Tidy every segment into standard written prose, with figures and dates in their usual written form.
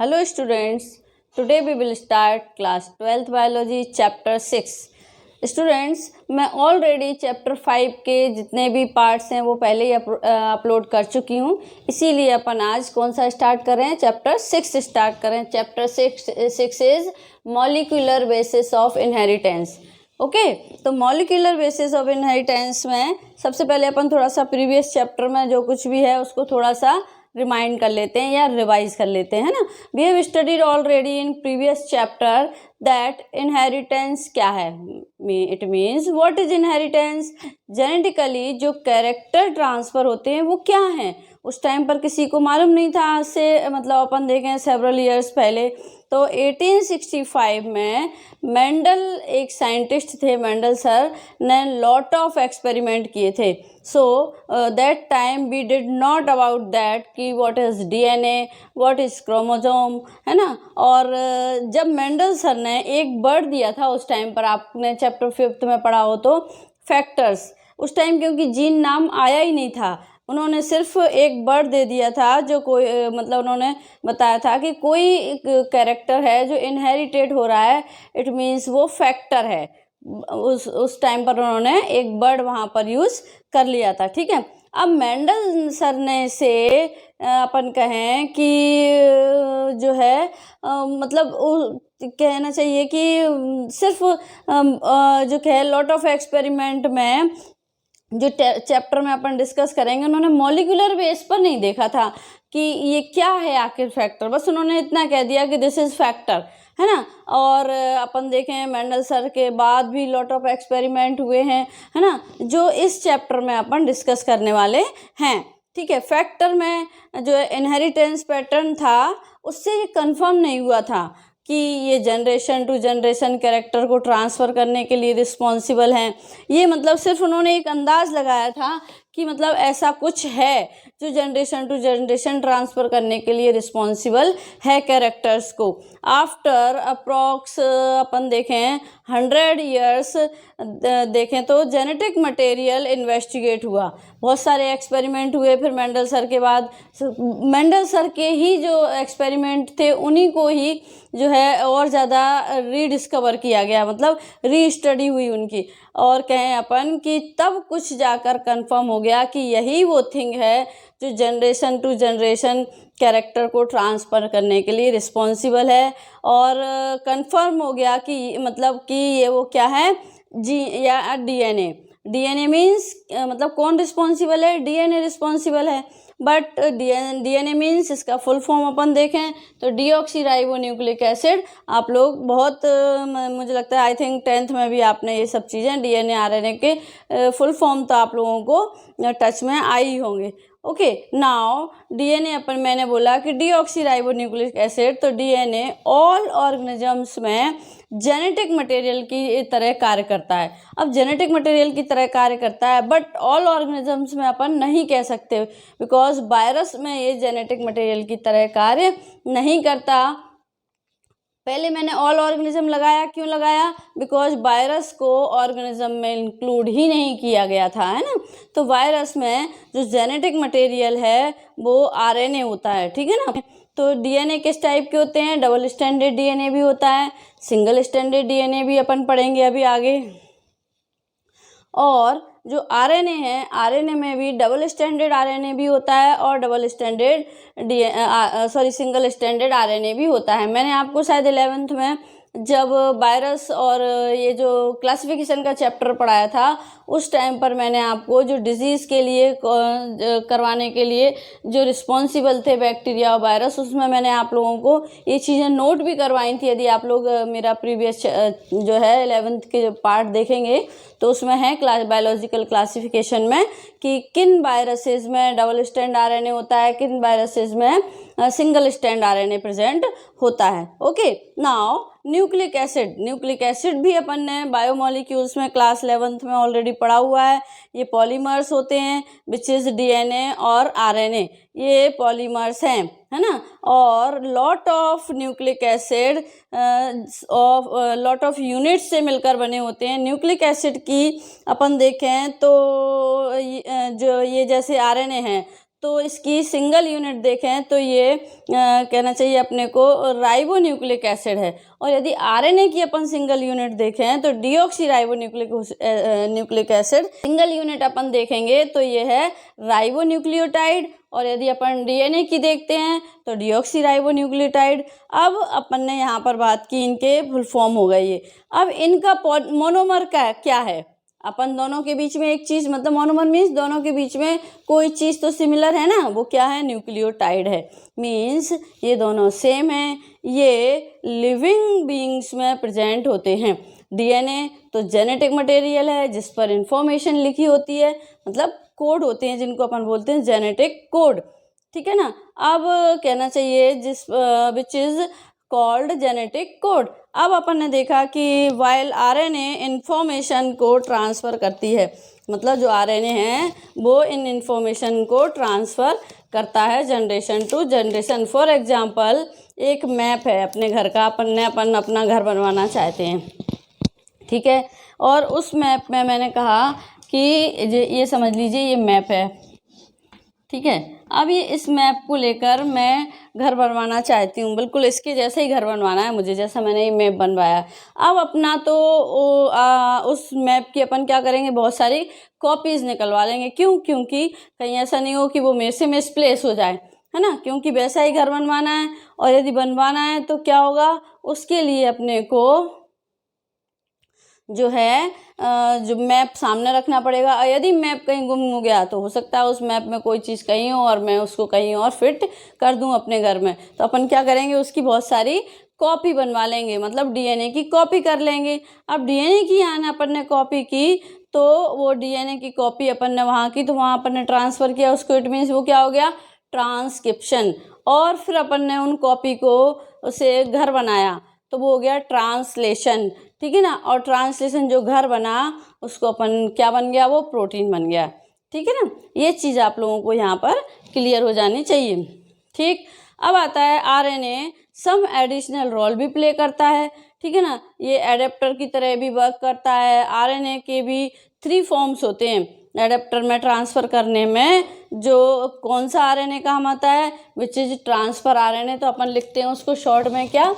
Hello students, today we will start class 12th biology chapter 6. Students, मैं already chapter 5 के जितने भी parts हैं वो पहले ही अपलोड कर चुकी हूँ, इसीलिए अपन आज कौन सा स्टार्ट कर रहे हैं, चैप्टर 6 स्टार्ट कर रहे हैं. Chapter 6 is molecular basis of inheritance. Okay, तो मॉलिक्यूलर बेसिस ऑफ इनहेरिटेंस में सबसे पहले अपन थोड़ा सा प्रीवियस चैप्टर में जो कुछ भी है उसको थोड़ा सा रिमाइंड कर लेते हैं या रिवाइज कर लेते हैं, है ना. We have studied already in previous chapter that inheritance क्या है. It means what is inheritance. Genetically जो कैरेक्टर ट्रांसफ़र होते हैं वो क्या हैं, उस टाइम पर किसी को मालूम नहीं था. आज से मतलब अपन देखें सेवरल ईयर्स पहले, तो 1865 में मेंडल एक साइंटिस्ट थे, मेंडल सर ने लॉट ऑफ एक्सपेरिमेंट किए थे. So that time we did not about that कि what is DNA, what is chromosome, है ना. और जब मेंडल सर ने एक वर्ड दिया था उस टाइम पर, आपने चैप्टर 5 में पढ़ा हो तो, फैक्टर्स. उस टाइम क्योंकि जीन नाम आया ही नहीं था, उन्होंने सिर्फ एक वर्ड दे दिया था जो कोई मतलब उन्होंने बताया था कि कोई कैरेक्टर है जो इनहेरिटेड हो रहा है, इट मीन्स वो फैक्टर है. उस टाइम पर उन्होंने एक वर्ड वहाँ पर यूज़ कर लिया था. ठीक है. अब मेंडल सर ने से अपन कहें कि जो है मतलब कहना चाहिए कि सिर्फ जो कहे लॉट ऑफ एक्सपेरिमेंट में जो चैप्टर में अपन डिस्कस करेंगे, उन्होंने मॉलिक्यूलर बेस पर नहीं देखा था कि ये क्या है आखिर फैक्टर. बस उन्होंने इतना कह दिया कि दिस इज़ फैक्टर, है ना. और अपन देखें मेंडल सर के बाद भी लॉट ऑफ एक्सपेरिमेंट हुए हैं, है ना, जो इस चैप्टर में अपन डिस्कस करने वाले हैं. ठीक है. फैक्टर में जो इनहेरिटेंस पैटर्न था उससे ये कंफर्म नहीं हुआ था कि ये जनरेशन टू जनरेशन कैरेक्टर को ट्रांसफ़र करने के लिए रिस्पॉन्सिबल हैं. ये मतलब सिर्फ उन्होंने एक अंदाज़ लगाया था कि मतलब ऐसा कुछ है जो जनरेशन टू जनरेशन ट्रांसफ़र करने के लिए रिस्पॉन्सिबल है कैरेक्टर्स को. आफ्टर अप्रॉक्स अपन देखें 100 ईयर्स देखें तो जेनेटिक मटेरियल इन्वेस्टिगेट हुआ, बहुत सारे एक्सपेरिमेंट हुए. फिर मेंडल सर के बाद मेंडल सर के ही जो एक्सपेरिमेंट थे उन्हीं को ही जो है और ज़्यादा रीडिस्कवर किया गया, मतलब रीस्टडी हुई उनकी. और कहें अपन कि तब कुछ जाकर कंफर्म हो गया कि यही वो थिंग है जो जनरेशन टू जनरेशन कैरेक्टर को ट्रांसफ़र करने के लिए रिस्पॉन्सिबल है. और कंफर्म हो गया कि मतलब कि ये वो क्या है, जी या डीएनए. डीएनए मीन्स मतलब कौन रिस्पॉन्सिबल है, डीएनए रिस्पॉन्सिबल है. बट डीएनए मीन्स इसका फुल फॉर्म अपन देखें तो डीऑक्सीराइबोन्यूक्लिक एसिड. आप लोग बहुत मुझे लगता है आई थिंक 10th में भी आपने ये सब चीज़ें डीएनए आरएनए के फुल फॉर्म तो आप लोगों को टच में आई होंगे. ओके. नाउ डीएनए अपन मैंने बोला कि डीऑक्सीराइबोन्यूक्लिक एसिड, तो डीएनए ऑल ऑर्गेनिजम्स में जेनेटिक मटेरियल की तरह कार्य करता है. अब जेनेटिक मटेरियल की तरह कार्य करता है बट ऑल ऑर्गेनिजम्स में अपन नहीं कह सकते, बिकॉज वायरस में ये जेनेटिक मटेरियल की तरह कार्य नहीं करता. पहले मैंने ऑल ऑर्गेनिज्म लगाया, क्यों लगाया, बिकॉज वायरस को ऑर्गेनिज्म में इंक्लूड ही नहीं किया गया था, है ना. तो वायरस में जो जेनेटिक मटेरियल है वो आरएनए होता है. ठीक है ना. तो डीएनए किस टाइप के होते हैं, डबल स्टैंडर्ड डीएनए भी होता है, सिंगल स्टैंडर्ड डीएनए भी अपन पढ़ेंगे अभी आगे. और जो आरएनए है, आरएनए में भी डबल स्टैंडर्ड आरएनए भी होता है और double standard single standard RNA भी होता है. मैंने आपको शायद 11th में जब वायरस और ये जो क्लासिफिकेशन का चैप्टर पढ़ाया था उस टाइम पर मैंने आपको जो डिजीज़ के लिए करवाने के लिए जो रिस्पॉन्सिबल थे बैक्टीरिया और वायरस, उसमें मैंने आप लोगों को ये चीज़ें नोट भी करवाई थी. यदि आप लोग मेरा प्रीवियस जो है 11th के पार्ट देखेंगे तो उसमें है बायोलॉजिकल क्लासिफिकेशन में कि किन वायरसेस में डबल स्टैंड आरएनए होता है, किन वायरसेस में सिंगल स्टैंड आरएनए प्रेजेंट होता है. Okay. Now nucleic acid. Nucleic acid भी अपन ने बायोमोलिक्यूल्स में क्लास 11th में ऑलरेडी पढ़ा हुआ है. ये पॉलीमर्स होते हैं विच इज़ डीएनए और आरएनए, ये पॉलीमर्स हैं, है ना. और lot of nucleic acid lot of units से मिलकर बने होते हैं. न्यूक्लिक एसिड की अपन देखें तो जो ये जैसे आरएनए हैं तो इसकी सिंगल यूनिट देखें तो ये कहना चाहिए अपने को राइबो न्यूक्लिक एसिड है। और यदि आरएनए की अपन सिंगल यूनिट देखें तो deoxyribonucleic acid. Single unit अपन देखेंगे तो ये है राइबो न्यूक्लियोटाइड। और यदि अपन डीएनए की देखते हैं तो डीऑक्सी राइबो न्यूक्लियोटाइड। अब अपन ने यहाँ पर बात की इनके फुल फॉर्म हो गई ये। अब इनका मोनोमर क्या है? अपन दोनों के बीच में एक चीज़, मतलब मोनोमर मीन्स दोनों के बीच में कोई चीज़ तो सिमिलर है ना, वो क्या है? न्यूक्लियोटाइड है। मीन्स ये दोनों सेम हैं। ये लिविंग बीइंग्स में प्रेजेंट होते हैं। डीएनए तो जेनेटिक मटेरियल है जिस पर इंफॉर्मेशन लिखी होती है, मतलब कोड होते हैं जिनको अपन बोलते हैं जेनेटिक कोड, ठीक है ना। अब कहना चाहिए which is called genetic code. अब अपन ने देखा कि वाइल आरएनए इंफॉर्मेशन को ट्रांसफ़र करती है, मतलब जो आरएनए है वो इन इंफॉर्मेशन को ट्रांसफ़र करता है generation to generation. For example एक मैप है अपने घर का, अपन अपना घर बनवाना चाहते हैं, ठीक है। और उस मैप में मैंने कहा कि ये समझ लीजिए ये मैप है, ठीक है। अब ये इस मैप को लेकर मैं घर बनवाना चाहती हूँ, बिल्कुल इसके जैसे ही घर बनवाना है मुझे, जैसा मैंने ये मैप बनवाया। अब अपना तो उस मैप की अपन क्या करेंगे, बहुत सारी कॉपीज़ निकलवा लेंगे। क्यों? क्योंकि कहीं ऐसा नहीं हो कि वो मेरे से मिसप्लेस हो जाए, है ना, क्योंकि वैसा ही घर बनवाना है। और यदि बनवाना है तो क्या होगा, उसके लिए अपने को जो है जो मैप सामने रखना पड़ेगा। और यदि मैप कहीं गुम हो गया तो हो सकता है उस मैप में कोई चीज़ कहीं हो और मैं उसको कहीं और फिट कर दूं अपने घर में, तो अपन क्या करेंगे, उसकी बहुत सारी कॉपी बनवा लेंगे, मतलब डीएनए की कॉपी कर लेंगे। अब डीएनए की यहाँ अपन ने कॉपी की तो वो डीएनए की कॉपी अपन ने वहाँ की, तो वहाँ अपन ने ट्रांसफ़र किया उसको, इट मीन्स वो क्या हो गया, ट्रांसक्रिप्शन। और फिर अपन ने उन कॉपी को उसे घर बनाया तो वो हो गया ट्रांसलेशन, ठीक है ना। और ट्रांसलेशन जो घर बना उसको अपन क्या बन गया, वो प्रोटीन बन गया, ठीक है ना। ये चीज़ आप लोगों को यहाँ पर क्लियर हो जानी चाहिए, ठीक। अब आता है आरएनए सम एडिशनल रोल भी प्ले करता है, ठीक है ना। ये एडेप्टर की तरह भी वर्क करता है। आरएनए के भी 3 फॉर्म्स होते हैं एडेप्टर में ट्रांसफ़र करने में। जो कौन सा आरएनए काम आता है, विच इज ट्रांसफ़र आरएनए, तो अपन लिखते हैं उसको शॉर्ट में क्या,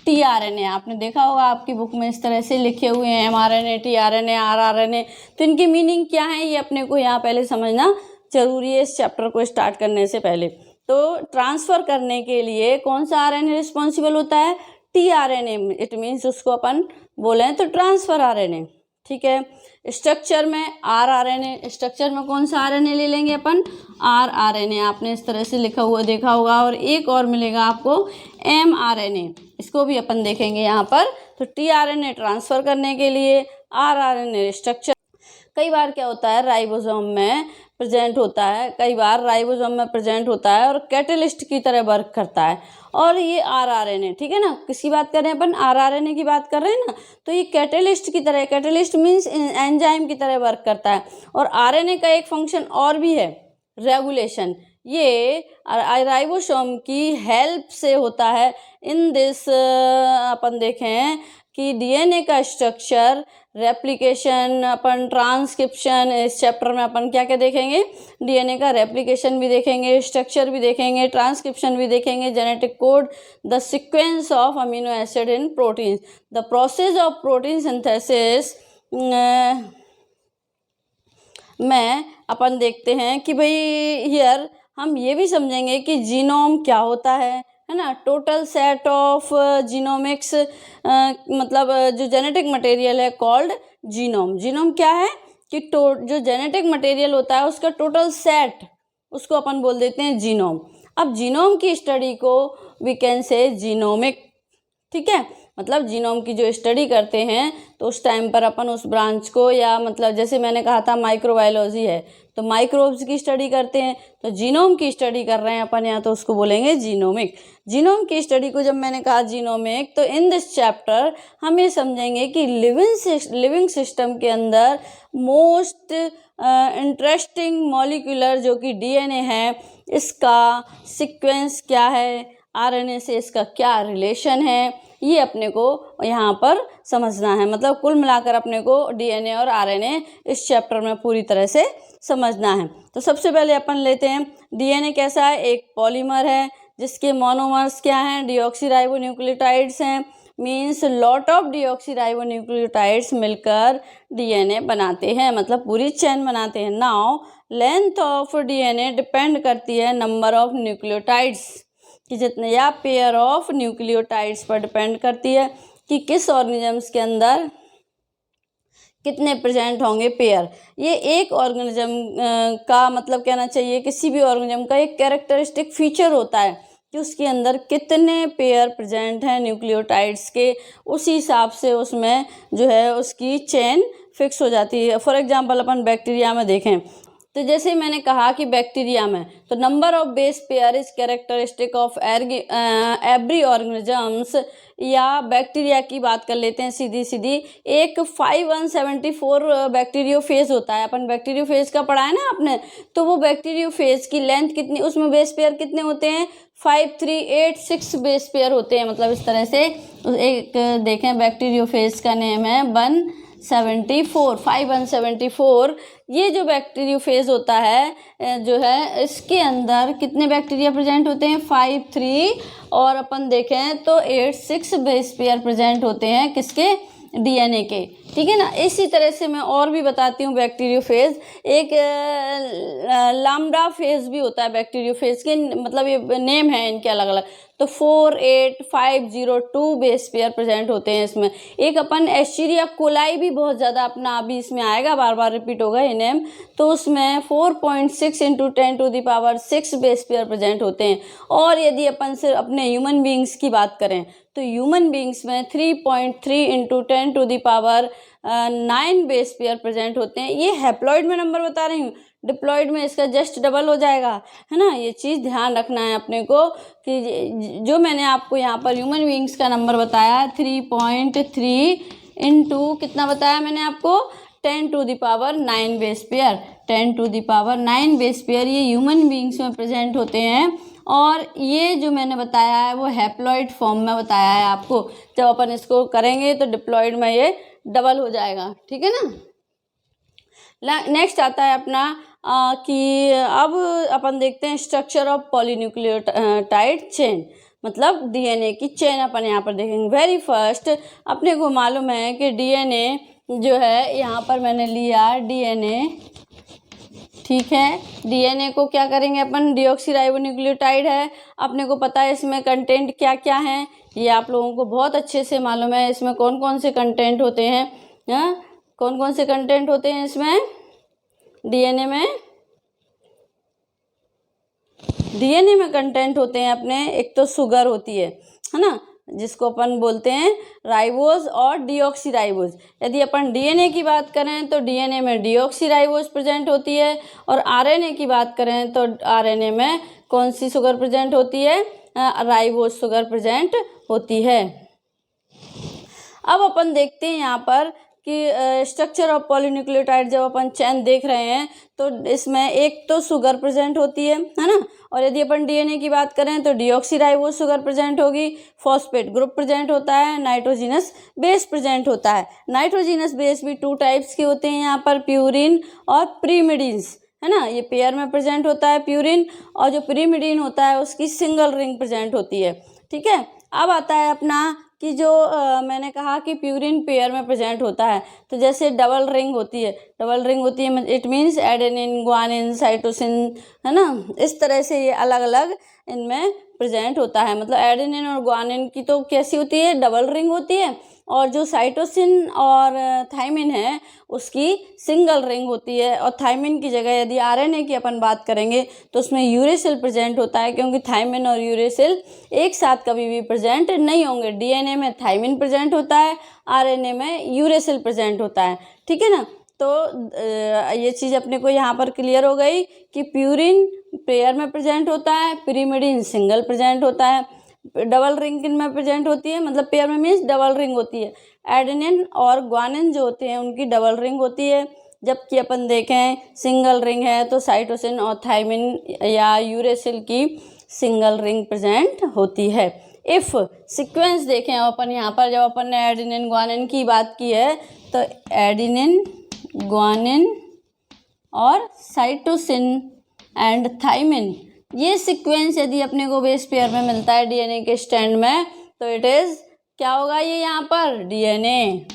टीआरएनए। आपने देखा होगा आपकी बुक में इस तरह से लिखे हुए हैं एमआरएनए, टीआरएनए, आरआरएनए। तो इनकी मीनिंग क्या है ये अपने को यहाँ पहले समझना जरूरी है इस चैप्टर को स्टार्ट करने से पहले। तो ट्रांसफ़र करने के लिए कौन सा आरएनए रिस्पॉन्सिबल होता है, टीआरएनए। इट मीन्स उसको अपन बोलें तो ट्रांसफ़र आरएनए, ठीक है। स्ट्रक्चर में आरआरएनए, स्ट्रक्चर में कौन सा आरएनए ले लेंगे अपन, आरआरएनए। आपने इस तरह से लिखा हुआ देखा होगा। और एक और मिलेगा आपको एमआरएनए, इसको भी अपन देखेंगे यहाँ पर। तो टीआरएनए ट्रांसफ़र करने के लिए, आरआरएनए स्ट्रक्चर। कई बार क्या होता है राइबोसोम में प्रेजेंट होता है, कई बार राइबोसोम में प्रेजेंट होता है और कैटलिस्ट की तरह वर्क करता है। और ये आरआरएनए, ठीक है ना, किसकी बात कर रहे हैं अपन, आरआरएनए की बात कर रहे हैं ना। तो ये कैटलिस्ट की तरह, कैटलिस्ट मीन्स एंजाइम की तरह वर्क करता है। और आरएनए का एक फंक्शन और भी है, रेगुलेशन। ये राइबोसोम की हेल्प से होता है। इन दिस अपन देखें कि डीएनए का स्ट्रक्चर, रेप्लिकेशन, अपन ट्रांसक्रिप्शन, इस चैप्टर में अपन क्या क्या देखेंगे, डीएनए का रेप्लिकेशन भी देखेंगे, स्ट्रक्चर भी देखेंगे, ट्रांसक्रिप्शन भी देखेंगे, genetic code, the sequence of amino acid in protein, the process of protein synthesis में अपन देखते हैं कि भाई हियर हम ये भी समझेंगे कि जीनोम क्या होता है ना। टोटल सेट ऑफ जीनोमिक्स, मतलब जो जेनेटिक मटेरियल है कॉल्ड जीनोम। जीनोम क्या है कि जो जेनेटिक मटेरियल होता है उसका टोटल सेट, उसको अपन बोल देते हैं जीनोम। अब जीनोम की स्टडी को वी कैन से जीनोमिक, ठीक है। मतलब जीनोम की जो स्टडी करते हैं तो उस टाइम पर अपन उस ब्रांच को, या मतलब जैसे मैंने कहा था माइक्रोबायोलॉजी है तो माइक्रोब्स की स्टडी करते हैं, तो जीनोम की स्टडी कर रहे हैं अपन यहाँ, तो उसको बोलेंगे जीनोमिक। जीनोम की स्टडी को जब मैंने कहा जीनोमिक, तो इन दिस चैप्टर हम ये समझेंगे कि लिविंग सिस्टम के अंदर मोस्ट इंटरेस्टिंग मॉलिक्यूलर जो कि डीएनए है, इसका सीक्वेंस क्या है, आरएनए से इसका क्या रिलेशन है, ये अपने को यहाँ पर समझना है। मतलब कुल मिलाकर अपने को डीएनए और आरएनए इस चैप्टर में पूरी तरह से समझना है। तो सबसे पहले अपन लेते हैं डीएनए कैसा है। एक पॉलीमर है जिसके मोनोमर्स क्या हैं, डीऑक्सीराइबोन्यूक्लियोटाइड्स हैं। मीन्स लॉट ऑफ डीऑक्सीराइबोन्यूक्लियोटाइड्स मिलकर डीएनए बनाते हैं, मतलब पूरी चेन बनाते हैं। Now length of DNA depend करती है नंबर ऑफ न्यूक्लियोटाइड्स कि जितने, या पेयर ऑफ न्यूक्लियोटाइड्स पर डिपेंड करती है कि किस ऑर्गेनिजम्स के अंदर कितने प्रेजेंट होंगे पेयर। ये एक ऑर्गेनिज्म का मतलब कहना चाहिए, किसी भी ऑर्गेनिज्म का एक कैरेक्टरिस्टिक फीचर होता है कि उसके अंदर कितने पेयर प्रेजेंट हैं न्यूक्लियोटाइड्स के, उसी हिसाब से उसमें जो है उसकी चेन फिक्स हो जाती है। फॉर एग्जांपल अपन बैक्टीरिया में देखें तो जैसे मैंने कहा कि बैक्टीरिया में तो number of base pair is characteristic of every organisms, या बैक्टीरिया की बात कर लेते हैं सीधी सीधी। एक 5174 बैक्टीरियोफेज होता है, अपन बैक्टीरियोफेज का पढ़ा है ना आपने, तो वो बैक्टीरियोफेज की लेंथ कितनी, उसमें बेस पेयर कितने होते हैं, 5386 बेस पेयर होते हैं। मतलब इस तरह से एक देखें बैक्टीरियोफेज का नेम है 5174। ये जो बैक्टीरियोफेज होता है जो है इसके अंदर कितने बैक्टीरिया प्रेजेंट होते हैं, 53, और अपन देखें तो 86 बेस पेयर प्रेजेंट होते हैं किसके, डीएनए के। ठीक है ना। इसी तरह से मैं और भी बताती हूँ बैक्टीरियोफेज। एक लैम्डा फेज भी होता है बैक्टीरियोफेज के, मतलब ये नेम है इनके अलग अलग। तो 48502 बेस पेयर प्रेजेंट होते हैं इसमें। एक अपन एस्चेरिया कोलाई भी बहुत ज़्यादा अपना अभी इसमें आएगा, बार बार रिपीट होगा ये नेम, तो उसमें 4.6 × 10⁶ बेस पेयर प्रेजेंट होते हैं। और यदि अपन सिर्फ अपने ह्यूमन बींग्स की बात करें तो ह्यूमन बींग्स में 3.3 × 10⁹ बेस पेयर प्रेजेंट होते हैं। ये हैप्लॉइड में नंबर बता रही हूँ, डिप्लॉइड में इसका जस्ट डबल हो जाएगा, है ना। ये चीज़ ध्यान रखना है अपने को कि जो मैंने आपको यहाँ पर ह्यूमन बींग्स का नंबर बताया 3.3 × कितना बताया मैंने आपको, 10⁹ बेस पेयर, 10⁹ बेस पेयर ये ह्यूमन बींग्स में प्रेजेंट होते हैं। और ये जो मैंने बताया है वो हैप्लॉइड फॉर्म में बताया है आपको। जब अपन इसको करेंगे तो डिप्लॉइड में ये डबल हो जाएगा। ठीक है ना। नेक्स्ट आता है अपना कि अब अपन देखते हैं स्ट्रक्चर ऑफ पॉलीन्यूक्लियोटाइड चेन, मतलब डीएनए की चेन अपन यहाँ पर देखेंगे। वेरी फर्स्ट अपने को मालूम है कि डीएनए जो है, यहाँ पर मैंने लिया डीएनए, ठीक है। डीएनए को क्या करेंगे अपन, डीऑक्सीराइबोन्यूक्लियोटाइड है, अपने को पता है इसमें कंटेंट क्या क्या है, ये आप लोगों को बहुत अच्छे से मालूम है। इसमें कौन कौन से कंटेंट होते हैं, कौन कौन से कंटेंट होते हैं इसमें डीएनए में कंटेंट होते हैं अपने, एक तो शुगर होती है ना, जिसको अपन बोलते हैं राइबोज और डीऑक्सीराइबोज। यदि अपन डीएनए की बात करें तो डीएनए में डीऑक्सीराइबोज प्रेजेंट होती है, और आरएनए की बात करें तो आरएनए में कौन सी शुगर प्रेजेंट होती है, राइबोज शुगर प्रेजेंट होती है। अब अपन देखते हैं यहाँ पर कि स्ट्रक्चर ऑफ पॉलीन्यूक्लियोटाइड जब अपन चेन देख रहे हैं तो इसमें एक तो शुगर प्रेजेंट होती है ना। और यदि अपन डीएनए की बात करें तो डीऑक्सीराइबोज शुगर प्रेजेंट होगी, फॉस्फेट ग्रुप प्रेजेंट होता है, नाइट्रोजिनस बेस प्रेजेंट होता है। नाइट्रोजिनस बेस भी 2 टाइप्स के होते हैं यहाँ पर, प्यूरिन और प्रीमिडीन्स, है ना। ये पेयर में प्रेजेंट होता है प्यूरिन, और जो प्रीमिडीन होता है उसकी सिंगल रिंग प्रेजेंट होती है। ठीक है। अब आता है अपना कि जो मैंने कहा कि प्यूरिन पेयर में प्रेजेंट होता है, तो जैसे डबल रिंग होती है, it means adenine, guanine, cytosine, है ना। इस तरह से ये अलग अलग इनमें प्रेजेंट होता है। मतलब एडेनिन और ग्वानिन की तो कैसी होती है, डबल रिंग होती है, और जो साइटोसिन और थायमिन है उसकी सिंगल रिंग होती है। और थायमिन की जगह यदि आरएनए की अपन बात करेंगे तो उसमें यूरेसिल प्रेजेंट होता है, क्योंकि थायमिन और यूरेसिल एक साथ कभी भी प्रेजेंट नहीं होंगे। डीएनए में थायमिन प्रेजेंट होता है, आरएनए में यूरेसिल प्रेजेंट होता है। ठीक है ना। तो ये चीज़ अपने को यहाँ पर क्लियर हो गई कि प्यूरिन पेयर में प्रेजेंट होता है, पिरिमिडिन सिंगल प्रेजेंट होता है, डबल रिंग किन में प्रेजेंट होती है, मतलब पेयर में मीन्स डबल रिंग होती है। एडेनिन और ग्वानिन जो होते हैं उनकी डबल रिंग होती है, जबकि अपन देखें सिंगल रिंग है तो साइटोसिन और थायमिन या यूरेसिल की सिंगल रिंग प्रेजेंट होती है। इफ़ सीक्वेंस देखें अपन यहाँ पर, जब अपन ने एडेनिन ग्वानिन की बात की है तो एडेनिन ग्वानिन और साइटोसिन एंड थाइमिन, ये सीक्वेंस यदि अपने को बेस पेयर में मिलता है डीएनए के स्टैंड में तो इट इज़ क्या होगा, ये यहाँ पर डीएनए,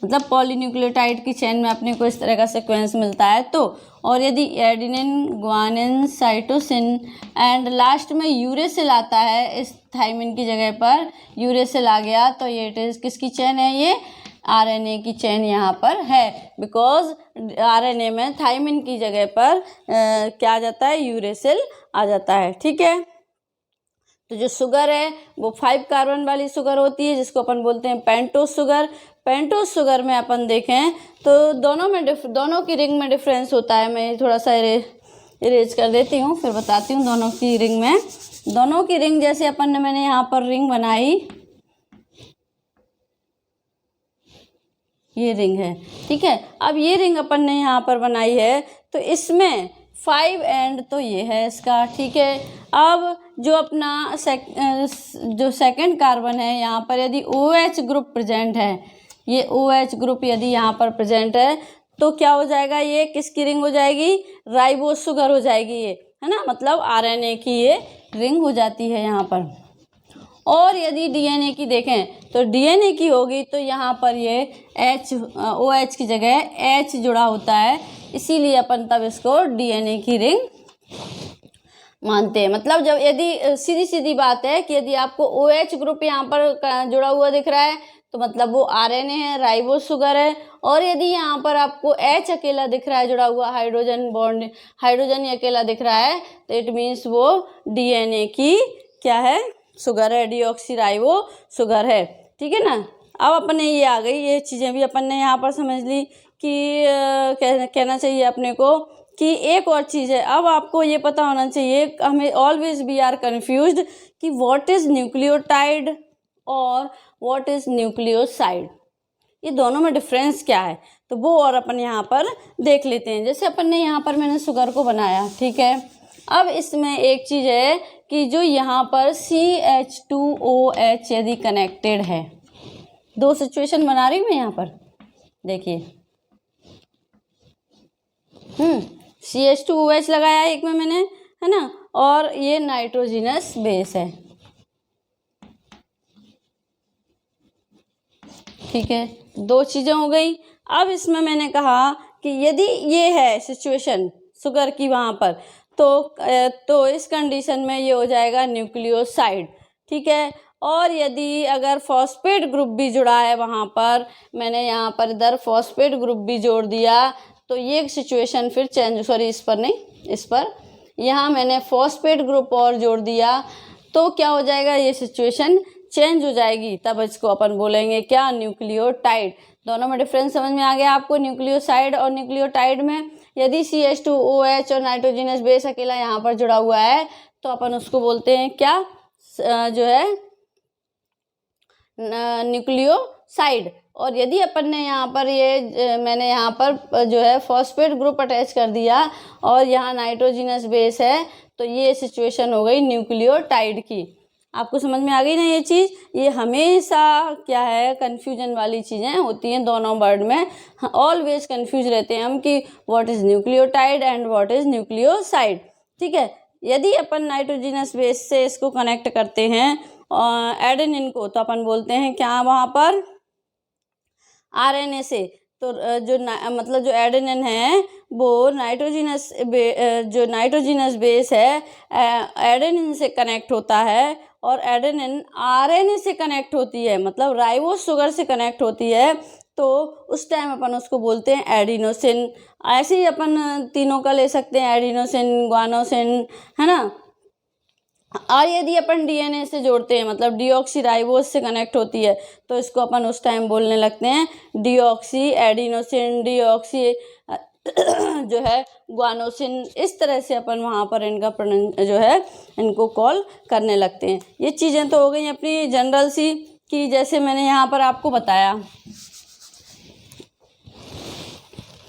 मतलब पॉलीन्यूक्लियोटाइड की चेन में अपने को इस तरह का सीक्वेंस मिलता है तो। और यदि adenine guanine cytosine and last में यूरेसिल आता है इस थाइमिन की जगह पर, यूरेसिल आ गया तो ये इट इज़ किसकी चेन है, ये आरएनए की चेन यहाँ पर है, बिकॉज आरएनए में थाइमिन की जगह पर क्या आ जाता है, यूरेसिल आ जाता है। ठीक है, तो जो शुगर है वो 5 कार्बन वाली शुगर होती है जिसको अपन बोलते हैं पेंटोस शुगर। पेंटोस शुगर में अपन देखें तो दोनों की रिंग में डिफरेंस होता है। मैं थोड़ा सा इरेज कर देती हूँ फिर बताती हूँ दोनों की रिंग में। दोनों की रिंग जैसे अपन ने, मैंने यहाँ पर रिंग बनाई, ये रिंग है, ठीक है। अब ये रिंग अपन ने यहाँ पर बनाई है तो इसमें 5 एंड तो ये है इसका, ठीक है। अब जो अपना जो सेकंड कार्बन है यहाँ पर यदि OH ग्रुप प्रेजेंट है, ये OH ग्रुप यदि यहाँ पर प्रेजेंट है तो क्या हो जाएगा, ये किसकी रिंग हो जाएगी, राइबोस शुगर हो जाएगी ये, है ना, मतलब आरएनए की ये रिंग हो जाती है यहाँ पर। और यदि डीएनए की देखें तो डीएनए की होगी तो यहाँ पर ये OH की जगह H जुड़ा होता है, इसीलिए अपन तब इसको डीएनए की रिंग मानते हैं। मतलब जब यदि सीधी बात है कि यदि आपको OH ग्रुप यहाँ पर जुड़ा हुआ दिख रहा है तो मतलब वो आरएनए है, राइबोस शुगर है। और यदि यहाँ पर आपको H अकेला दिख रहा है जुड़ा हुआ, हाइड्रोजन बॉन्ड, हाइड्रोजन ही अकेला दिख रहा है तो इट मीन्स वो डीएनए की क्या है, शुगर है, डीऑक्सी राइबो शुगर है, ठीक है ना। अब अपन ने ये आ गई, ये चीज़ें भी अपन ने यहाँ पर समझ ली कि कहना चाहिए अपने को कि एक और चीज़ है। अब आपको ये पता होना चाहिए, हमें ऑलवेज वी आर कन्फ्यूज्ड कि व्हाट इज़ न्यूक्लियोटाइड और व्हाट इज़ न्यूक्लियोसाइड, ये दोनों में डिफरेंस क्या है, तो वो और अपन यहाँ पर देख लेते हैं। जैसे अपन ने यहाँ पर मैंने शुगर को बनाया, ठीक है। अब इसमें एक चीज़ है कि जो यहाँ पर CH2OH यदि कनेक्टेड है, दो सिचुएशन बना रही हूँ मैं यहाँ पर, देखिए CH2OH लगाया एक में मैंने, है ना, और ये नाइट्रोजिनस बेस है, ठीक है, दो चीज़ें हो गई। अब इसमें मैंने कहा कि यदि ये है सिचुएशन शुगर की वहाँ पर तो इस कंडीशन में ये हो जाएगा न्यूक्लियोसाइड, ठीक है। और यदि अगर फॉस्फेट ग्रुप भी जुड़ा है वहाँ पर, मैंने यहाँ पर इधर फॉस्फेट ग्रुप भी जोड़ दिया तो ये सिचुएशन फिर चेंज, सॉरी इस पर नहीं, इस पर यहाँ मैंने फॉस्फेट ग्रुप और जोड़ दिया तो क्या हो जाएगा, ये सिचुएशन चेंज हो जाएगी, तब इसको अपन बोलेंगे क्या, न्यूक्लियोटाइड। दोनों में डिफरेंस समझ में आ गया आपको, न्यूक्लियोसाइड और न्यूक्लियोटाइड में यदि CH2OH और नाइट्रोजिनस बेस अकेला यहाँ पर जुड़ा हुआ है तो अपन उसको बोलते हैं क्या, जो है न्यूक्लियोसाइड। और यदि अपन ने यहाँ पर मैंने यहाँ पर जो है फॉस्फेट ग्रुप अटैच कर दिया और यहाँ नाइट्रोजिनस बेस है तो ये सिचुएशन हो गई न्यूक्लियोटाइड की। आपको समझ में आ गई ना ये चीज़। ये हमेशा क्या है, कन्फ्यूजन वाली चीज़ें होती हैं दोनों वर्ड में, ऑलवेज कन्फ्यूज रहते हैं हम कि what is nucleotide and what is nucleoside, ठीक है। यदि अपन नाइट्रोजिनस बेस से इसको कनेक्ट करते हैं एडेनिन को तो अपन बोलते हैं क्या वहाँ पर, आरएनए से। तो मतलब जो एडेनिन है वो जो नाइट्रोजिनस बेस है एडेनिन से कनेक्ट होता है और एडेनिन आरएनए से कनेक्ट होती है, मतलब राइबोस शुगर से कनेक्ट होती है, तो उस टाइम अपन उसको बोलते हैं एडिनोसिन। ऐसे ही अपन तीनों का ले सकते हैं, एडिनोसिन, ग्वानोसिन, है ना। और यदि अपन डीएनए से जोड़ते हैं, मतलब डीऑक्सी राइबोस से कनेक्ट होती है, तो इसको अपन उस टाइम बोलने लगते हैं डीऑक्सी एडिनोसिन, डीऑक्सी जो है ग्वानोसिन। इस तरह से अपन वहाँ पर इनका जो है इनको कॉल करने लगते हैं। ये चीज़ें तो हो गई अपनी जनरल सी, कि जैसे मैंने यहाँ पर आपको बताया,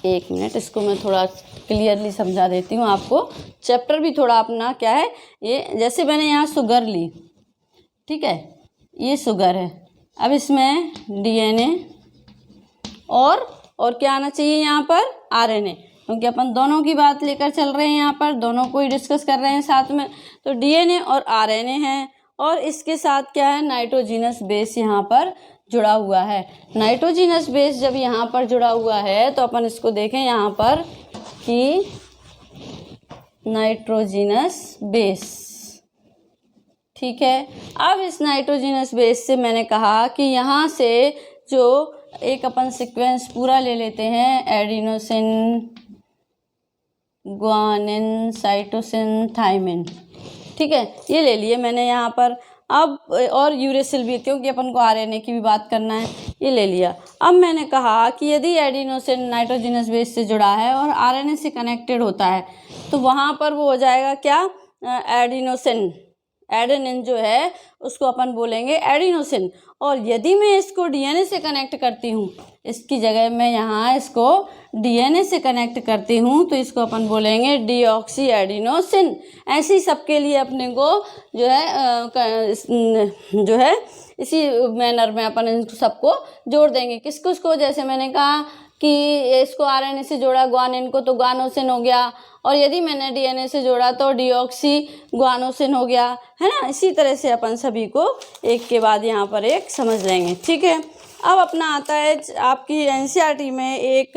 एक मिनट इसको मैं थोड़ा क्लियरली समझा देती हूँ आपको। चैप्टर भी थोड़ा अपना क्या है, ये जैसे मैंने यहाँ शुगर ली, ठीक है, ये शुगर है। अब इसमें डीएनए और क्या आना चाहिए यहाँ पर, आरएनए, क्योंकि अपन दोनों की बात लेकर चल रहे हैं, यहाँ पर दोनों को ही डिस्कस कर रहे हैं साथ में। तो डीएनए और आरएनए हैं, और इसके साथ क्या है, नाइट्रोजिनस बेस यहाँ पर जुड़ा हुआ है। नाइट्रोजिनस बेस जब यहाँ पर जुड़ा हुआ है तो अपन इसको देखें यहाँ पर कि नाइट्रोजिनस बेस, ठीक है। अब इस नाइट्रोजिनस बेस से मैंने कहा कि यहाँ से जो एक अपन सीक्वेंस पूरा ले लेते हैं, एडिनोसिन, ग्वानिन, साइटोसिन, थाइमिन, ठीक है, ये ले लिए मैंने यहाँ पर। अब और यूरेसिल भी, क्योंकि अपन को आरएनए की भी बात करना है, ये ले लिया। अब मैंने कहा कि यदि एडिनोसिन नाइट्रोजिनस बेस से जुड़ा है और आरएनए से कनेक्टेड होता है तो वहाँ पर वो हो जाएगा क्या, एडिनोसिन, एडेनिन जो है उसको अपन बोलेंगे एडिनोसिन। और यदि मैं इसको डीएनए से कनेक्ट करती हूँ, इसकी जगह मैं यहाँ इसको डीएनए से कनेक्ट करती हूँ तो इसको अपन बोलेंगे डीऑक्सी एडिनोसिन। ऐसे ही सबके लिए अपने को जो है इसी मैनर में अपन इन सबको जोड़ देंगे। किसको, जैसे मैंने कहा कि इसको आरएनए से जोड़ा ग्वानिन को तो ग्वानोसिन हो गया, और यदि मैंने डीएनए से जोड़ा तो डीऑक्सी ग्वानोसिन हो गया, है ना। इसी तरह से अपन सभी को एक के बाद यहाँ पर एक समझ लेंगे, ठीक है। अब अपना आता है आपकी एनसीईआरटी में एक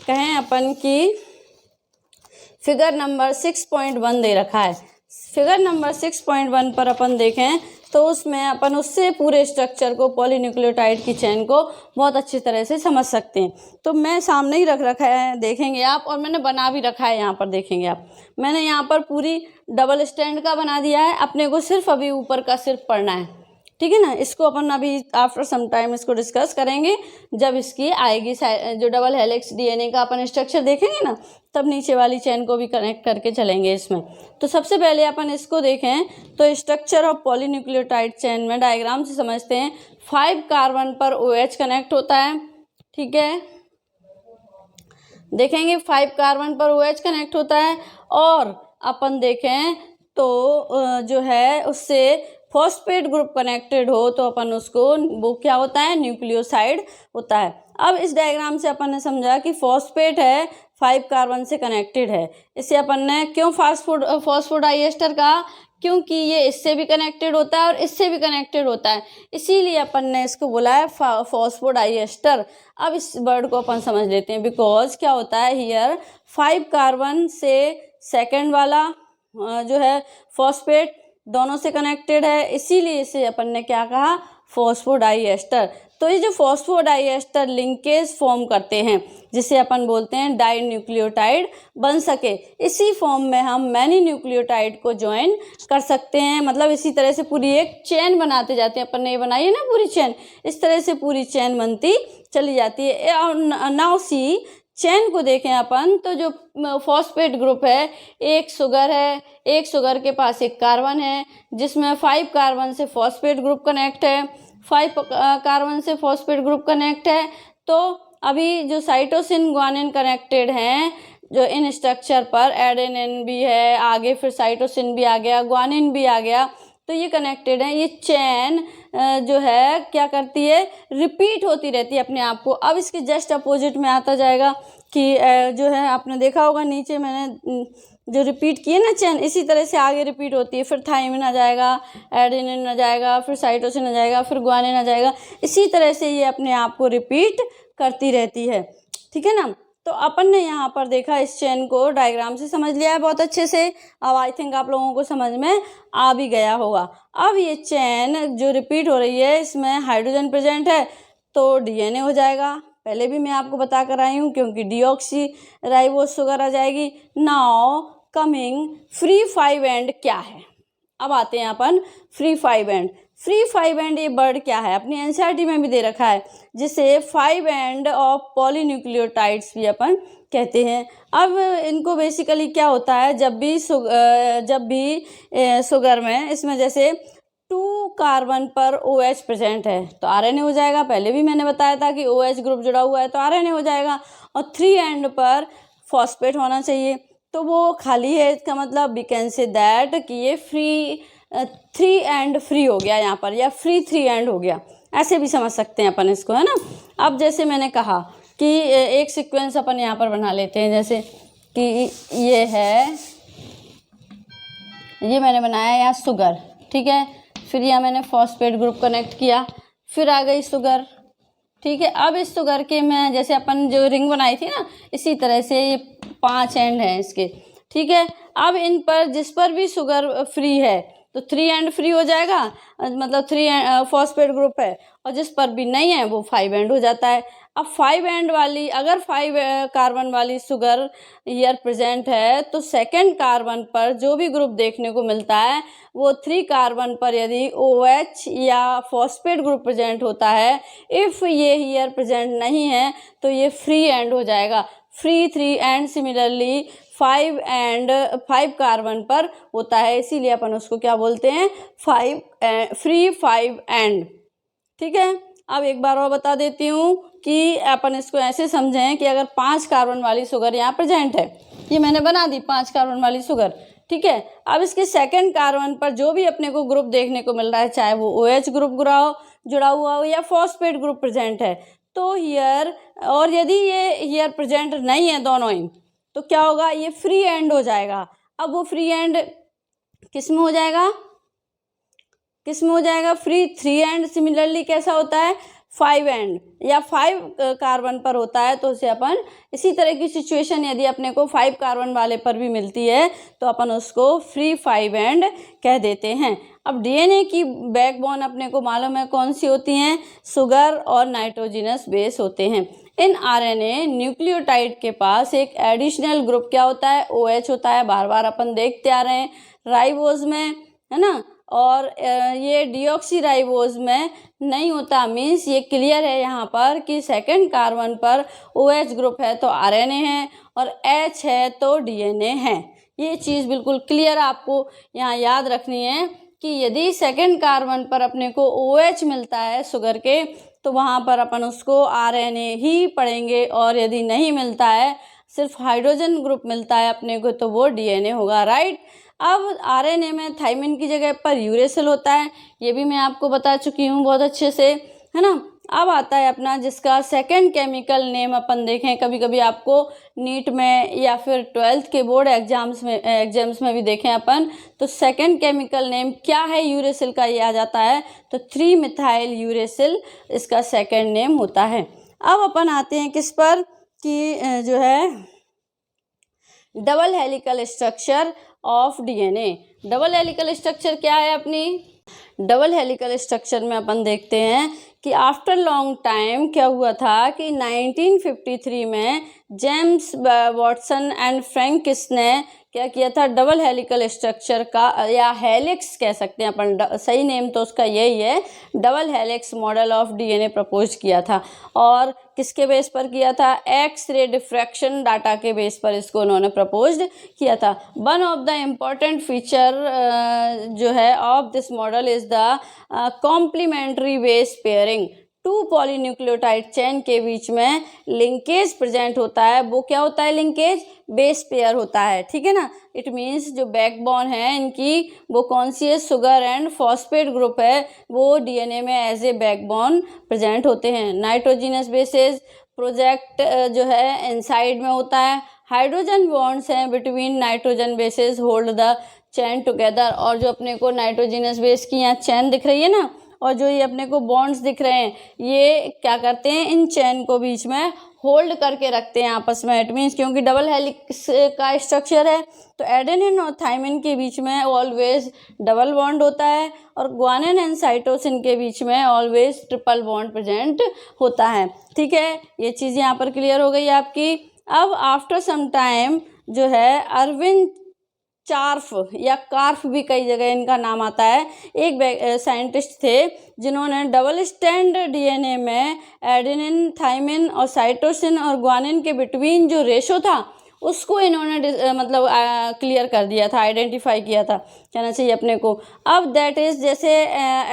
कहें अपन की फिगर नंबर 6.1 दे रखा है। फिगर नंबर 6.1 पर अपन देखें तो उसमें अपन उससे पूरे स्ट्रक्चर को, पॉलीन्यूक्लियोटाइड की चेन को बहुत अच्छी तरह से समझ सकते हैं। तो मैं सामने ही रख रखा है, देखेंगे आप, और मैंने बना भी रखा है, यहाँ पर देखेंगे आप, मैंने यहाँ पर पूरी डबल स्टैंड का बना दिया है। अपने को सिर्फ अभी ऊपर का सिर्फ पढ़ना है, ठीक है ना। इसको अपन अभी आफ्टर सम टाइम इसको डिस्कस करेंगे, जब इसकी आएगी जो डबल हेलिक्स डीएनए का अपन स्ट्रक्चर देखेंगे ना, तब नीचे वाली चेन को भी कनेक्ट करके चलेंगे इसमें। तो सबसे पहले अपन इसको देखें तो स्ट्रक्चर ऑफ पॉलीन्यूक्लियोटाइड चेन में डायग्राम से समझते हैं। 5 कार्बन पर OH कनेक्ट होता है, ठीक है, देखेंगे 5 कार्बन पर OH कनेक्ट होता है। और अपन देखें तो जो है उससे फॉस्फेट ग्रुप कनेक्टेड हो तो अपन उसको, वो क्या होता है, न्यूक्लियोसाइड होता है। अब इस डायग्राम से अपन ने समझा कि फॉस्फेट है, 5 कार्बन से कनेक्टेड है। इसे अपन ने क्यों फॉस्फोडाइएस्टर कहा, क्योंकि ये इससे भी कनेक्टेड होता है और इससे भी कनेक्टेड होता है, इसीलिए अपन ने इसको बोला है फॉस्फोडाइएस्टर। अब इस वर्ड को अपन समझ लेते हैं। बिकॉज क्या होता है, हियर 5 कार्बन से सेकेंड वाला जो है फॉस्फेट दोनों से कनेक्टेड है, इसीलिए इसे अपन ने क्या कहा, फॉस्फोडाइएस्टर। तो ये जो फॉस्फोडाइएस्टर लिंकेज फॉर्म करते हैं जिसे अपन बोलते हैं डाई न्यूक्लियोटाइड बन सके, इसी फॉर्म में हम मैनी न्यूक्लियोटाइड को ज्वाइन कर सकते हैं। मतलब इसी तरह से पूरी एक चेन बनाते जाते हैं। अपन ने ये बनाई है ना पूरी चेन, इस तरह से पूरी चेन बनती चली जाती है। नाउ सी चेन को देखें अपन तो जो फॉस्फेट ग्रुप है, एक शुगर है, एक शुगर के पास एक कार्बन है जिसमें 5 कार्बन से फॉस्फेट ग्रुप कनेक्ट है, 5 कार्बन से फॉस्फेट ग्रुप कनेक्ट है। तो अभी जो साइटोसिन ग्वानिन कनेक्टेड हैं जो इन स्ट्रक्चर पर, एडेनिन भी है आगे, फिर साइटोसिन भी आ गया, ग्वानिन भी आ गया, तो ये कनेक्टेड है। ये चेन जो है क्या करती है, रिपीट होती रहती है अपने आप को। अब इसके जस्ट अपोजिट में आता जाएगा कि जो है आपने देखा होगा नीचे मैंने जो रिपीट किए ना चेन, इसी तरह से आगे रिपीट होती है। फिर थाइमिन आ जाएगा, एडेनिन आ जाएगा, फिर साइटोसिन आ जाएगा, फिर ग्वानिन आ जाएगा। इसी तरह से ये अपने आप को रिपीट करती रहती है, ठीक है ना। तो अपन ने यहाँ पर देखा, इस चेन को डायग्राम से समझ लिया है बहुत अच्छे से। अब आई थिंक आप लोगों को समझ में आ भी गया होगा। अब ये चेन जो रिपीट हो रही है इसमें हाइड्रोजन प्रेजेंट है तो डीएनए हो जाएगा। पहले भी मैं आपको बता कर आई हूँ, क्योंकि डीऑक्सी राइबोज शुगर आ जाएगी। नाउ कमिंग फ्री 5 एंड क्या है, अब आते हैं अपन फ्री 5 एंड। फ्री 5 एंड ये वर्ड क्या है, अपनी एनसीईआरटी में भी दे रखा है, जिसे 5 एंड ऑफ पॉलीन्यूक्लियोटाइड्स भी अपन कहते हैं। अब इनको बेसिकली क्या होता है, जब भी शुगर में इसमें जैसे 2 कार्बन पर OH प्रेजेंट है तो आरएनए हो जाएगा। पहले भी मैंने बताया था कि OH ग्रुप जुड़ा हुआ है तो आरएनए हो जाएगा। और 3 एंड पर फॉस्फेट होना चाहिए, तो वो खाली है, इसका मतलब वी कैन से दैट कि ये फ्री 3 एंड फ्री हो गया यहाँ पर, या फ्री 3 एंड हो गया, ऐसे भी समझ सकते हैं अपन इसको, है ना। अब जैसे मैंने कहा कि एक सीक्वेंस अपन यहाँ पर बना लेते हैं, जैसे कि ये है, ये मैंने बनाया यहाँ शुगर, ठीक है, फिर यहाँ मैंने फॉस्फेट ग्रुप कनेक्ट किया, फिर आ गई शुगर, ठीक है। अब इस शुगर के मैं जैसे अपन जो रिंग बनाई थी ना, इसी तरह से ये 5 एंड हैं इसके, ठीक है। अब इन पर जिस पर भी शुगर फ्री है तो 3 एंड फ्री हो जाएगा, मतलब 3 फॉस्फेट ग्रुप है, और जिस पर भी नहीं है वो 5 एंड हो जाता है। अब 5 एंड वाली, अगर 5 कार्बन वाली शुगर हियर प्रेजेंट है तो सेकंड कार्बन पर जो भी ग्रुप देखने को मिलता है वो 3 कार्बन पर यदि OH या फॉस्फेट ग्रुप प्रेजेंट होता है, इफ़ ये हियर प्रेजेंट नहीं है तो ये फ्री एंड हो जाएगा, फ्री 3 एंड सिमिलरली 5 कार्बन पर होता है, इसीलिए अपन उसको क्या बोलते हैं, फ्री 5 एंड, ठीक है। अब एक बार और बता देती हूँ कि अपन इसको ऐसे समझें कि अगर 5 कार्बन वाली शुगर यहाँ प्रेजेंट है, ये मैंने बना दी 5 कार्बन वाली शुगर, ठीक है। अब इसके सेकंड कार्बन पर जो भी अपने को ग्रुप देखने को मिल रहा है, चाहे वो OH ग्रुप जुड़ा हुआ हो या फॉस्फेट ग्रुप प्रेजेंट है, तो हियर, और यदि ये हियर प्रेजेंट नहीं है दोनों ही, तो क्या होगा, ये फ्री एंड हो जाएगा। अब वो फ्री एंड किस में हो जाएगा, फ्री 3 एंड सिमिलरली कैसा होता है, 5 एंड या 5 कार्बन पर होता है, तो उसे अपन इसी तरह की सिचुएशन यदि अपने को 5 कार्बन वाले पर भी मिलती है तो अपन उसको फ्री 5 एंड कह देते हैं। अब DNA की बैकबोन अपने को मालूम है कौन सी होती हैं, शुगर और नाइट्रोजिनस बेस होते हैं। इन RNA न्यूक्लियोटाइड के पास एक एडिशनल ग्रुप क्या होता है, OH होता है, बार बार अपन देखते आ रहे हैं राइबोज में, है ना, और ये डीऑक्सीराइबोज में नहीं होता, मीन्स ये क्लियर है यहाँ पर कि सेकंड कार्बन पर OH ग्रुप है तो RNA है, और H है तो DNA है। ये चीज़ बिल्कुल क्लियर आपको यहाँ याद रखनी है कि यदि सेकंड कार्बन पर अपने को OH मिलता है शुगर के, तो वहाँ पर अपन उसको RNA ही पढ़ेंगे, और यदि नहीं मिलता है, सिर्फ हाइड्रोजन ग्रुप मिलता है अपने को, तो वो DNA होगा, राइट। अब RNA में थाइमिन की जगह पर यूरेसिल होता है, ये भी मैं आपको बता चुकी हूँ बहुत अच्छे से, है ना। अब आता है अपना जिसका सेकंड केमिकल नेम अपन देखें, कभी कभी आपको नीट में या फिर 12th के बोर्ड एग्जाम्स में भी देखें अपन, तो सेकंड केमिकल नेम क्या है यूरेसिल का, ये आ जाता है, तो 3 मिथाइल यूरेसिल इसका सेकंड नेम होता है। अब अपन आते हैं किस पर, कि जो है double helical structure of DNA। Double helical structure क्या है अपनी, डबल हेलिकल स्ट्रक्चर में अपन देखते हैं कि आफ्टर लॉन्ग टाइम क्या हुआ था कि 1953 में जेम्स वॉटसन एंड फ्रैंकिस ने क्या किया था, डबल हेलिकल स्ट्रक्चर का, या हेलिक्स कह सकते हैं अपन, सही नेम तो उसका यही है, double helix model of DNA propose किया था। और किसके बेस पर किया था, एक्स-रे डिफ्रैक्शन डाटा के बेस पर इसको उन्होंने प्रपोज किया था। One of the important feature जो है of this model is the complementary base pairing. 2 polynucleotide chain के बीच में लिंकेज प्रेजेंट होता है, वो क्या होता है, लिंकेज बेस पेयर होता है, ठीक है ना। इट मीन्स जो बैकबोन है इनकी वो कौन सी है, शुगर एंड फॉस्फेट ग्रुप है, वो DNA में एज ए बैकबोन प्रेजेंट होते हैं। नाइट्रोजिनस बेसेस प्रोजेक्ट जो है इनसाइड में होता है, हाइड्रोजन बॉन्ड्स हैं between nitrogen bases hold the chain together. और जो अपने को नाइट्रोजिनस बेस की यहाँ चैन दिख रही है ना, और जो ये अपने को बॉन्ड्स दिख रहे हैं, ये क्या करते हैं, इन चैन को बीच में होल्ड करके रखते हैं आपस में। इट मीन्स क्योंकि डबल हेलिक्स का स्ट्रक्चर है तो एडेनिन और थाइमिन के बीच में ऑलवेज डबल बॉन्ड होता है, और ग्वानिन एंड साइटोसिन के बीच में ऑलवेज ट्रिपल बॉन्ड प्रेजेंट होता है, ठीक है। ये चीज़ यहाँ पर क्लियर हो गई आपकी। अब आफ्टर सम टाइम जो है अरविंद चार्फ या कार्फ भी कई जगह इनका नाम आता है, एक साइंटिस्ट थे जिन्होंने डबल स्टैंड DNA में एडेनिन, थाइमिन और साइटोसिन और ग्वानिन के बिटवीन जो रेशो था उसको इन्होंने मतलब क्लियर कर दिया था, आइडेंटिफाई किया था, कहना चाहिए अपने को। अब दैट इज़ जैसे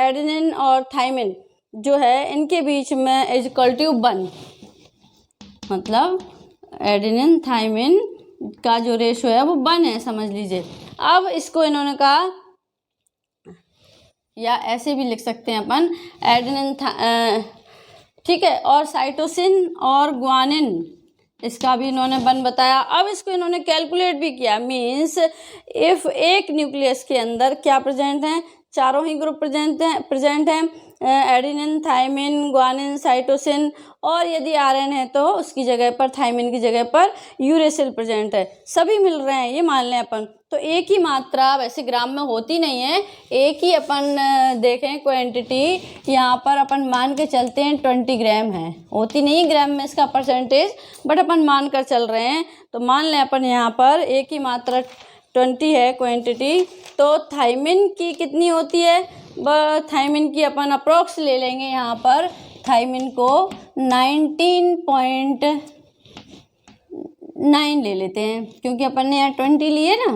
एडेनिन और थाइमिन जो है इनके बीच में इज इक्वल टू 1, मतलब एडेनिन, थाइमिन का जो रेशो है वो 1 है समझ लीजिए। अब इसको इन्होंने कहा, या ऐसे भी लिख सकते हैं अपन, एडेनिन ठीक है, और साइटोसिन और ग्वानिन, इसका भी इन्होंने 1 बताया। अब इसको इन्होंने कैलकुलेट भी किया, मीन्स इफ एक न्यूक्लियस के अंदर क्या प्रेजेंट हैं, चारों ही ग्रुप प्रेजेंट हैं, एडेनिन, थाइमिन, ग्वानिन, साइटोसिन, और यदि आरएन है तो उसकी जगह पर, थाइमिन की जगह पर यूरेसिल प्रेजेंट है, सभी मिल रहे हैं ये मान लें अपन। तो एक ही मात्रा वैसे ग्राम में होती नहीं है, एक ही अपन देखें क्वांटिटी यहाँ पर अपन मान के चलते हैं 20 ग्राम है, होती नहीं ग्राम में इसका परसेंटेज, बट अपन मान कर चल रहे हैं। तो मान लें अपन यहाँ पर एक ही मात्रा 20 है क्वांटिटी, तो थाइमिन की कितनी होती है, थाइमिन की अपन अप्रोक्स ले लेंगे यहाँ पर, थाइमिन को 19.9 ले लेते हैं, क्योंकि अपन ने यहाँ 20 लिए ना,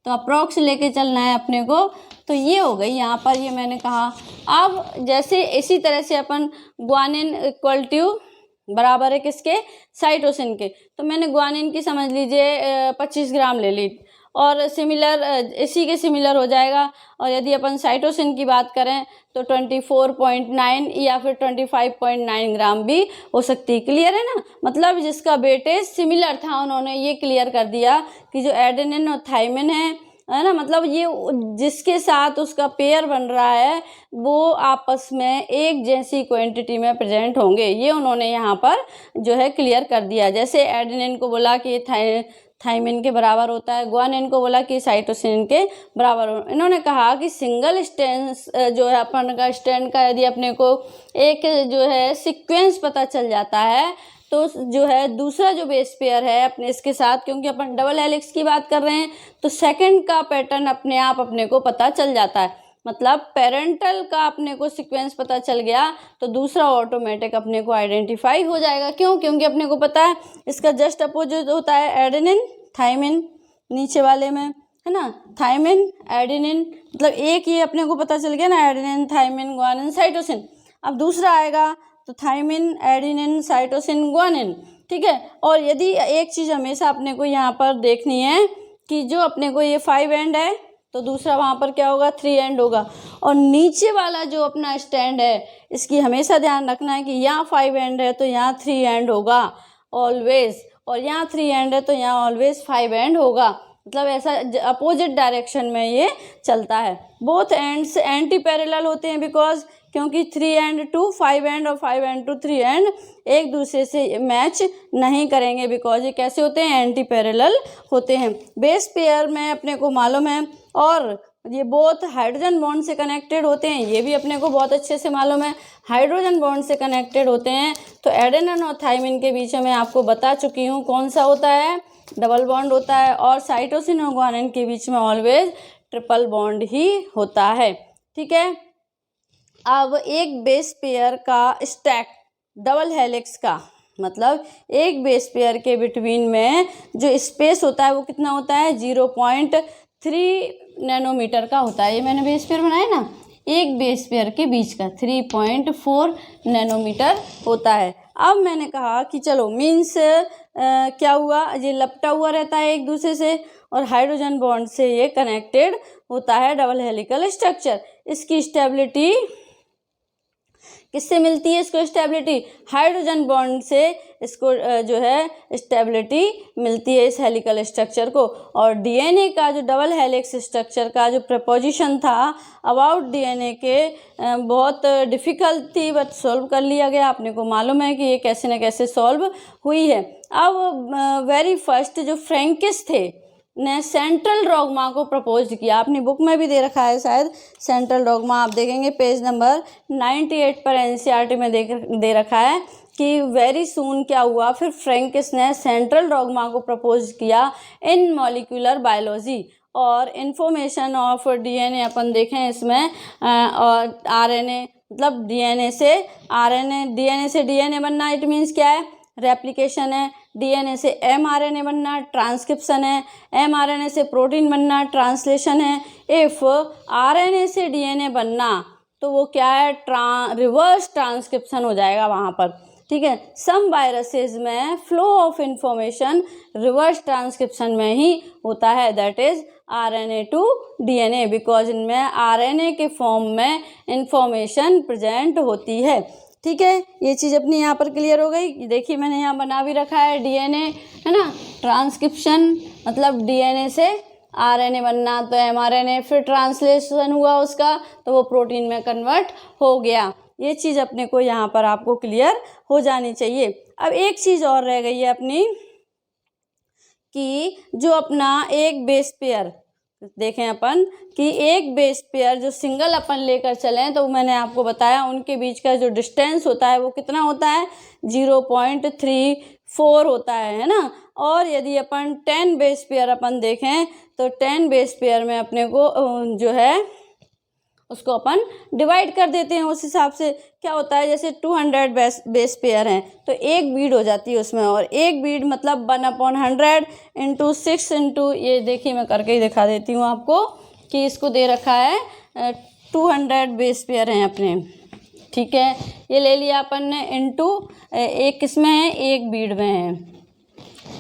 तो अप्रोक्स लेके चलना है अपने को। तो ये हो गई यहाँ पर, ये मैंने कहा। अब जैसे इसी तरह से अपन ग्वानिन इक्वल टू बराबर है किसके, साइटोसिन के, तो मैंने ग्वानिन की समझ लीजिए 25 ग्राम ले ली, और सिमिलर इसी के सिमिलर हो जाएगा। और यदि अपन साइटोसिन की बात करें तो 24.9 या फिर 25.9 ग्राम भी हो सकती है। क्लियर है ना, मतलब जिसका वेटेज सिमिलर था उन्होंने ये क्लियर कर दिया कि जो एडेनिन और थाइमिन है ना, मतलब ये जिसके साथ उसका पेयर बन रहा है वो आपस में एक जैसी क्वांटिटी में प्रेजेंट होंगे, ये उन्होंने यहाँ पर जो है क्लियर कर दिया। जैसे एडेनिन को बोला कि थाइमिन के बराबर होता है, ग्वानिन को बोला कि साइटोसिन के बराबर हो। इन्होंने कहा कि सिंगल स्ट्रैंड जो है अपन का स्ट्रैंड का यदि अपने को एक जो है सीक्वेंस पता चल जाता है, तो जो है दूसरा जो बेस पेयर है अपने इसके साथ, क्योंकि अपन डबल हेलिक्स की बात कर रहे हैं, तो सेकंड का पैटर्न अपने आप अपने को पता चल जाता है। मतलब पेरेंटल का अपने को सीक्वेंस पता चल गया तो दूसरा ऑटोमेटिक अपने को आइडेंटिफाई हो जाएगा। क्यों? क्योंकि अपने को पता है इसका जस्ट अपोजिट होता है एडेनिन थाइमिन, नीचे वाले में है ना, थाइमिन एडेनिन, मतलब एक ये अपने को पता चल गया ना, एडेनिन थाइमिन ग्वानिन साइटोसिन। अब दूसरा आएगा तो थाइमिन एडेनिन साइटोसिन ग्वानिन, ठीक है। और यदि एक चीज़ हमेशा अपने को यहाँ पर देखनी है कि जो अपने को ये 5 एंड है तो दूसरा वहाँ पर क्या होगा, 3 एंड होगा। और नीचे वाला जो अपना स्टैंड है इसकी हमेशा ध्यान रखना है कि यहाँ 5 एंड है तो यहाँ 3 एंड होगा ऑलवेज, और यहाँ 3 एंड है तो यहाँ ऑलवेज 5 एंड होगा। मतलब ऐसा अपोजिट डायरेक्शन में ये चलता है। बोथ एंड्स एंटी पैरेलल होते हैं बिकॉज क्योंकि 3 एंड टू 5 एंड और 5 एंड टू 3 एंड एक दूसरे से मैच नहीं करेंगे बिकॉज ये कैसे होते हैं, एंटी पैरेलल होते हैं। बेस पेयर में अपने को मालूम है, और ये बोथ हाइड्रोजन बॉन्ड से कनेक्टेड होते हैं, ये भी अपने को बहुत अच्छे से मालूम है, हाइड्रोजन बॉन्ड से कनेक्टेड होते हैं। तो एडेनिन और थाइमिन के बीच में आपको बता चुकी हूँ कौन सा होता है, डबल बॉन्ड होता है, और साइटोसिन और ग्वानिन के बीच में ऑलवेज ट्रिपल बॉन्ड ही होता है, ठीक है। अब एक बेस पेयर का स्टैक डबल हेलिक्स का मतलब एक बेस पेयर के बिटवीन में जो स्पेस होता है वो कितना होता है, 0.3 नैनोमीटर का होता है। ये मैंने बेस पेयर बनाया ना, एक बेस पेयर के बीच का 3.4 नैनोमीटर होता है। अब मैंने कहा कि चलो मीन्स क्या हुआ, ये लपटा हुआ रहता है एक दूसरे से और हाइड्रोजन बॉन्ड से ये कनेक्टेड होता है, डबल हेलिकल स्ट्रक्चर। इसकी स्टेबिलिटी किससे मिलती है, इसको स्टेबिलिटी हाइड्रोजन बॉन्ड से इसको जो है स्टेबिलिटी मिलती है इस हेलिकल स्ट्रक्चर को। और डीएनए का जो डबल हेलिक्स स्ट्रक्चर का जो प्रपोजिशन था अबाउट डीएनए के बहुत डिफ़िकल्ट थी, बट सॉल्व कर लिया गया। आपने को मालूम है कि ये कैसे न कैसे सॉल्व हुई है। अब वेरी फर्स्ट जो फ्रैंकिस थे ने सेंट्रल डॉगमा को प्रपोज किया, अपनी बुक में भी दे रखा है शायद सेंट्रल डॉगमा, आप देखेंगे पेज नंबर 98 पर एनसीईआरटी में दे रखा है कि वेरी सून क्या हुआ, फिर फ्रैंकिस ने सेंट्रल डॉगमा को प्रपोज किया इन मॉलिक्यूलर बायोलॉजी। और इन्फॉर्मेशन ऑफ डीएनए अपन देखें इसमें, और आरएनए मतलब डीएनए से आरएनए, डीएनए से डीएनए बनना, इट मीन्स क्या है, रेप्लिकेशन है। डीएनए से एमआरएनए बनना ट्रांसक्रिप्शन है, एमआरएनए से प्रोटीन बनना ट्रांसलेशन है। इफ आरएनए से डीएनए बनना तो वो क्या है, रिवर्स ट्रांसक्रिप्शन हो जाएगा वहाँ पर, ठीक है। सम वायरसेस में flow of information reverse transcription में ही होता है, that is RNA to DNA, because इनमें RNA के फॉर्म में इंफॉर्मेशन प्रेजेंट होती है। ठीक है, ये चीज़ अपनी यहाँ पर क्लियर हो गई। देखिए मैंने यहाँ बना भी रखा है DNA, है ना, ट्रांसक्रिप्शन मतलब DNA से RNA बनना, तो mRNA, फिर ट्रांसलेशन हुआ उसका तो वो प्रोटीन में कन्वर्ट हो गया। ये चीज़ अपने को यहाँ पर आपको क्लियर हो जानी चाहिए। अब एक चीज़ और रह गई है अपनी कि जो अपना एक बेस पेयर देखें अपन कि एक बेस पेयर जो सिंगल अपन लेकर चलें तो मैंने आपको बताया उनके बीच का जो डिस्टेंस होता है वो कितना होता है 0.34 होता है ना। और यदि अपन 10 बेस पेयर अपन देखें तो 10 बेस पेयर में अपने को जो है उसको अपन डिवाइड कर देते हैं। उस हिसाब से क्या होता है, जैसे 200 बेस पेयर हैं तो एक बीड हो जाती है उसमें, और एक बीड मतलब 1/100 इंटू 6 इंटू, ये देखिए मैं करके ही दिखा देती हूँ आपको कि इसको दे रखा है 200 बेस पेयर हैं अपने। ठीक है, ये ले लिया अपन ने इंटू एक किसमें है, एक बीड में है,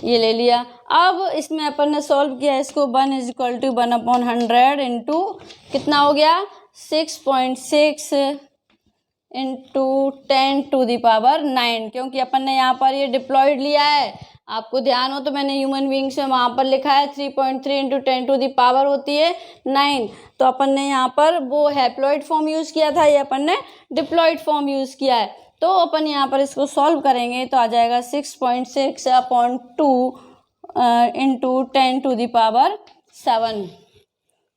ये ले लिया। अब इसमें अपन ने सॉल्व किया इसको 1 = 1/100 इंटू कितना हो गया 6.6 इंटू 10⁹, क्योंकि अपन ने यहाँ पर ये डिप्लॉयड लिया है। आपको ध्यान हो तो मैंने ह्यूमन बींग्स में वहाँ पर लिखा है 3.3 इंटू 10⁻⁴ होती है 9, तो अपन ने यहाँ पर वो हैप्लॉइड फॉर्म यूज़ किया था, ये अपन ने डिप्लॉयड फॉर्म यूज़ किया है। तो अपन यहाँ पर इसको सॉल्व करेंगे तो आ जाएगा 6.6/2 इंटू 10⁻⁷।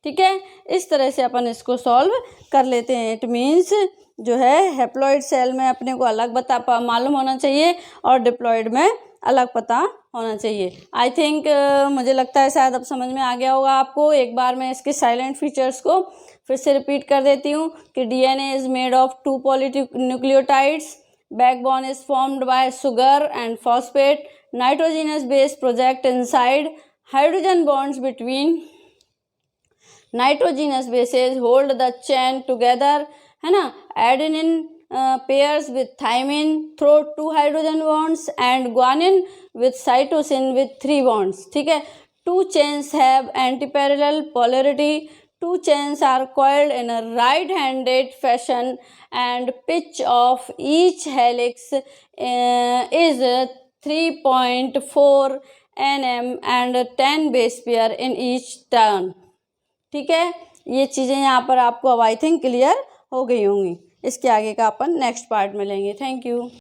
ठीक है, इस तरह से अपन इसको सॉल्व कर लेते हैं। इट मीन्स जो है हैप्लॉइड सेल में अपने को अलग मालूम होना चाहिए और डिप्लॉयड में अलग पता होना चाहिए। आई थिंक मुझे लगता है शायद अब समझ में आ गया होगा आपको। एक बार मैं इसके साइलेंट फीचर्स को फिर से रिपीट कर देती हूँ कि DNA is made of 2 polynucleotides, backbone is formed by sugar and phosphate, nitrogenous base project inside, hydrogen bonds between nitrogenous bases hold the chain together, है ना। adenine pairs with thymine through 2 hydrogen bonds and guanine with cytosine with 3 bonds। ठीक है, 2 chains have antiparallel polarity, 2 chains are coiled in a right-handed fashion and pitch of each helix is 3.4 nm and 10 base pair in each turn। ठीक है, ये चीज़ें यहाँ पर आपको अब आई थिंक क्लियर हो गई होंगी। इसके आगे का अपन नेक्स्ट पार्ट में लेंगे। Thank you.